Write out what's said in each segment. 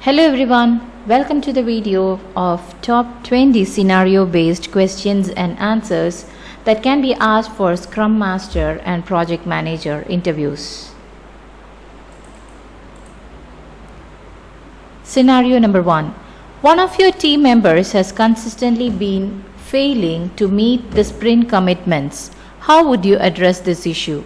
Hello everyone, welcome to the video of top 20 scenario based questions and answers that can be asked for Scrum Master and Project Manager interviews. Scenario number 1. One of your team members has consistently been failing to meet the sprint commitments. How would you address this issue?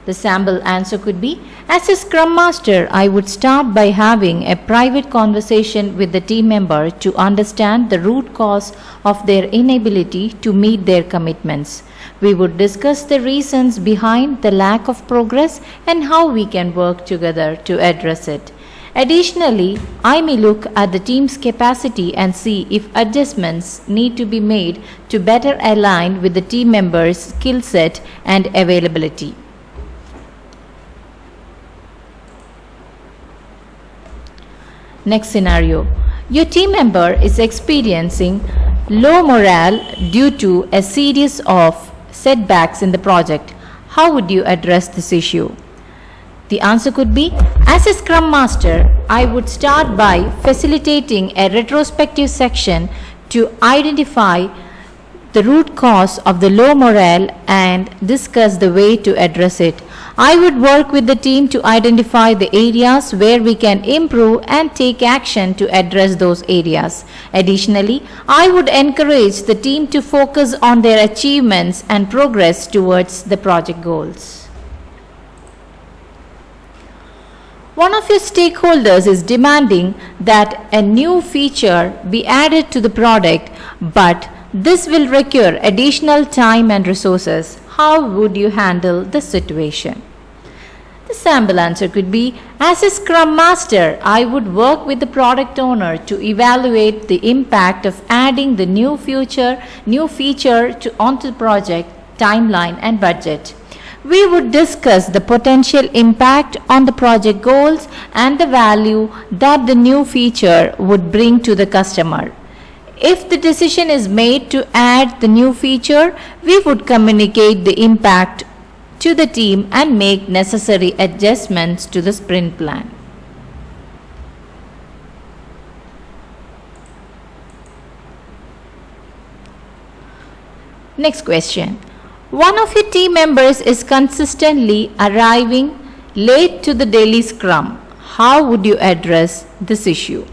The sample answer could be, as a Scrum Master, I would start by having a private conversation with the team member to understand the root cause of their inability to meet their commitments. We would discuss the reasons behind the lack of progress and how we can work together to address it. Additionally, I may look at the team's capacity and see if adjustments need to be made to better align with the team member's skill set and availability. Next scenario. Your team member is experiencing low morale due to a series of setbacks in the project. How would you address this issue? The answer could be, as a Scrum Master, I would start by facilitating a retrospective section to identify the root cause of the low morale and discuss the way to address it. I would work with the team to identify the areas where we can improve and take action to address those areas. Additionally, I would encourage the team to focus on their achievements and progress towards the project goals. One of your stakeholders is demanding that a new feature be added to the product, but this will require additional time and resources. How would you handle the situation? The sample answer could be, as a Scrum Master, I would work with the product owner to evaluate the impact of adding the new feature onto the project, timeline and budget. We would discuss the potential impact on the project goals and the value that the new feature would bring to the customer. If the decision is made to add the new feature, we would communicate the impact to the team and make necessary adjustments to the sprint plan. Next question. One of your team members is consistently arriving late to the daily scrum. How would you address this issue?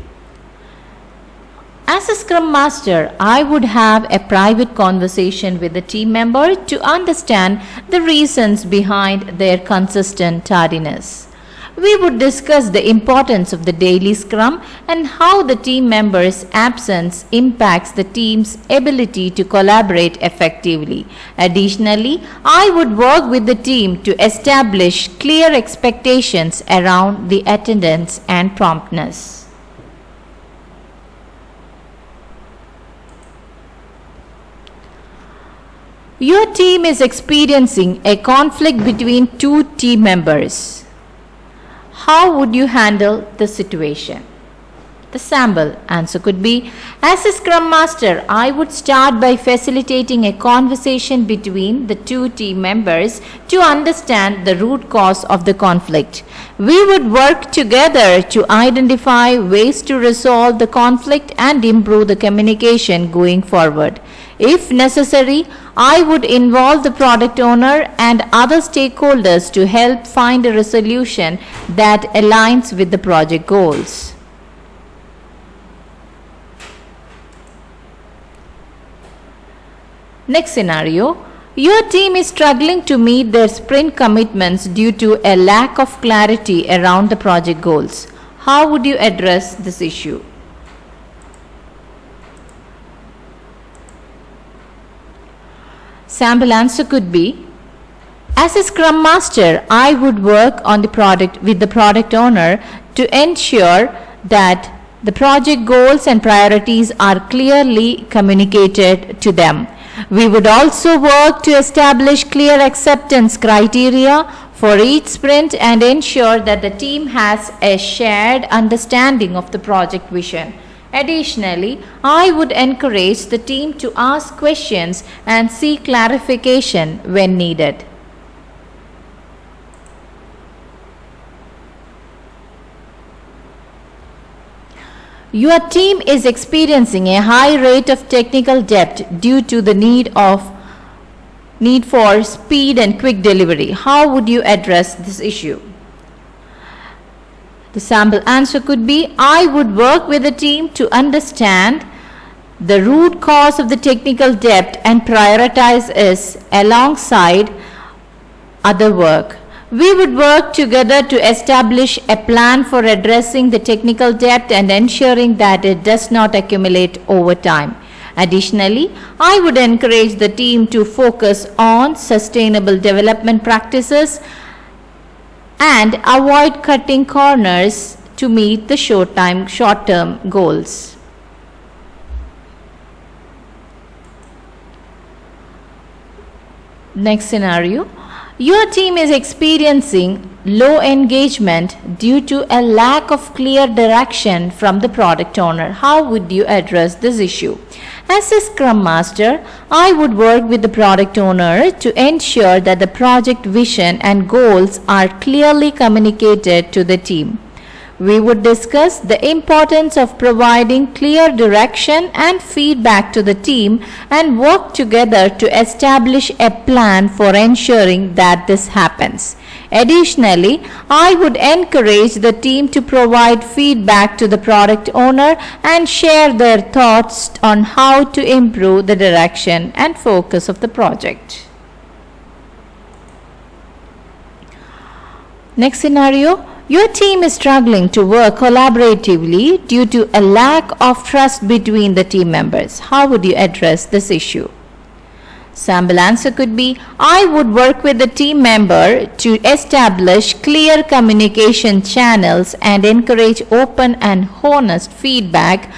As a Scrum Master, I would have a private conversation with the team member to understand the reasons behind their consistent tardiness. We would discuss the importance of the daily scrum and how the team member's absence impacts the team's ability to collaborate effectively. Additionally, I would work with the team to establish clear expectations around the attendance and promptness. Your team is experiencing a conflict between two team members. How would you handle the situation? The sample answer could be, as a Scrum Master, I would start by facilitating a conversation between the two team members to understand the root cause of the conflict. We would work together to identify ways to resolve the conflict and improve the communication going forward. If necessary, I would involve the product owner and other stakeholders to help find a resolution that aligns with the project goals. Next scenario. Your team is struggling to meet their sprint commitments due to a lack of clarity around the project goals. How would you address this issue? Sample answer could be, as a Scrum Master, I would work on the product with the product owner to ensure that the project goals and priorities are clearly communicated to them. We would also work to establish clear acceptance criteria for each sprint and ensure that the team has a shared understanding of the project vision. Additionally, I would encourage the team to ask questions and seek clarification when needed. Your team is experiencing a high rate of technical debt due to the need for speed and quick delivery. How would you address this issue? The sample answer could be, I would work with the team to understand the root cause of the technical debt and prioritize it alongside other work. We would work together to establish a plan for addressing the technical debt and ensuring that it does not accumulate over time. Additionally, I would encourage the team to focus on sustainable development practices and avoid cutting corners to meet the short-term goals. Next scenario. Your team is experiencing low engagement due to a lack of clear direction from the product owner. How would you address this issue? As a Scrum Master, I would work with the product owner to ensure that the project vision and goals are clearly communicated to the team. We would discuss the importance of providing clear direction and feedback to the team and work together to establish a plan for ensuring that this happens. Additionally, I would encourage the team to provide feedback to the product owner and share their thoughts on how to improve the direction and focus of the project. Next scenario. Your team is struggling to work collaboratively due to a lack of trust between the team members. How would you address this issue? Sample answer could be, I would work with the team member to establish clear communication channels and encourage open and honest feedback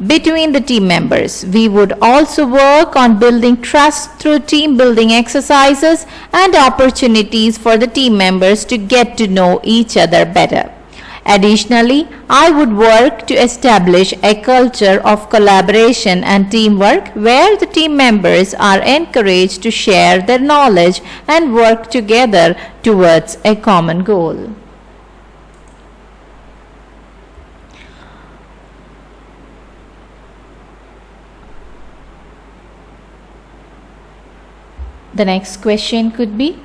between the team members. We would also work on building trust through team building exercises and opportunities for the team members to get to know each other better. Additionally, I would work to establish a culture of collaboration and teamwork where the team members are encouraged to share their knowledge and work together towards a common goal. The next question could be,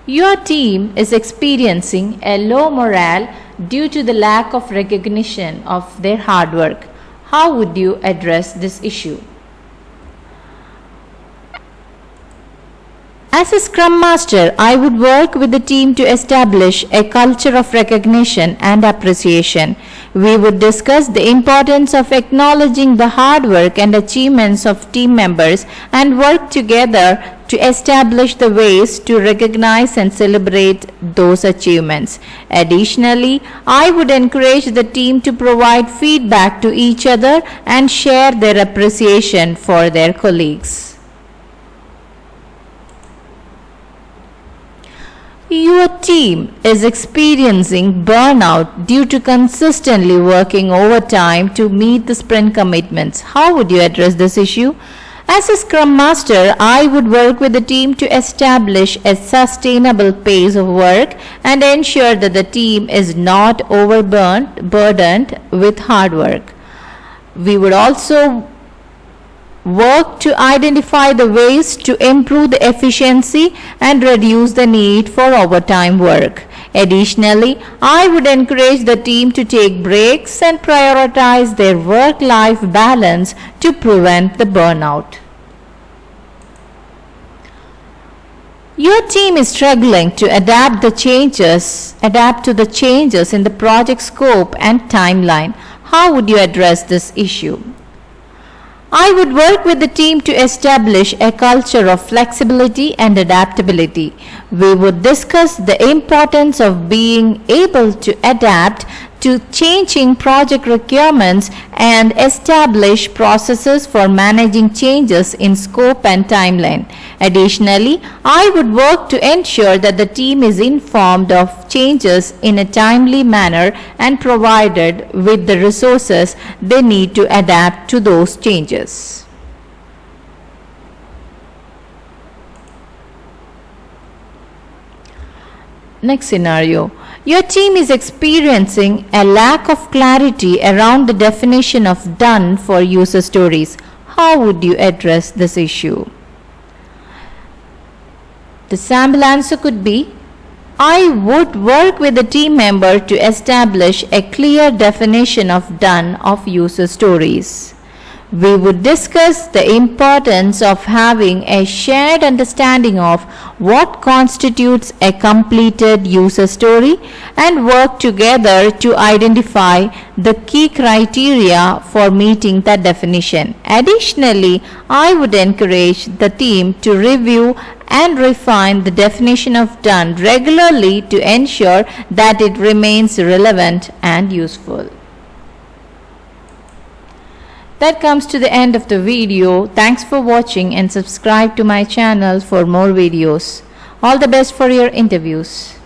your team is experiencing a low morale due to the lack of recognition of their hard work. How would you address this issue? As a Scrum Master, I would work with the team to establish a culture of recognition and appreciation. We would discuss the importance of acknowledging the hard work and achievements of team members and work together to establish the ways to recognize and celebrate those achievements. Additionally, I would encourage the team to provide feedback to each other and share their appreciation for their colleagues. Your team is experiencing burnout due to consistently working overtime to meet the sprint commitments. How would you address this issue? As a Scrum Master, I would work with the team to establish a sustainable pace of work and ensure that the team is not burdened with hard work. We would also work to identify the ways to improve the efficiency and reduce the need for overtime work. Additionally, I would encourage the team to take breaks and prioritize their work-life balance to prevent the burnout. Your team is struggling to adapt to the changes in the project scope and timeline. How would you address this issue? I would work with the team to establish a culture of flexibility and adaptability. We would discuss the importance of being able to adapt to changing project requirements and establish processes for managing changes in scope and timeline. Additionally, I would work to ensure that the team is informed of changes in a timely manner and provided with the resources they need to adapt to those changes. Next scenario. Your team is experiencing a lack of clarity around the definition of done for user stories. How would you address this issue? The sample answer could be, I would work with the team member to establish a clear definition of done of user stories. We would discuss the importance of having a shared understanding of what constitutes a completed user story and work together to identify the key criteria for meeting that definition. Additionally, I would encourage the team to review and refine the definition of done regularly to ensure that it remains relevant and useful. That comes to the end of the video. Thanks for watching and subscribe to my channel for more videos. All the best for your interviews.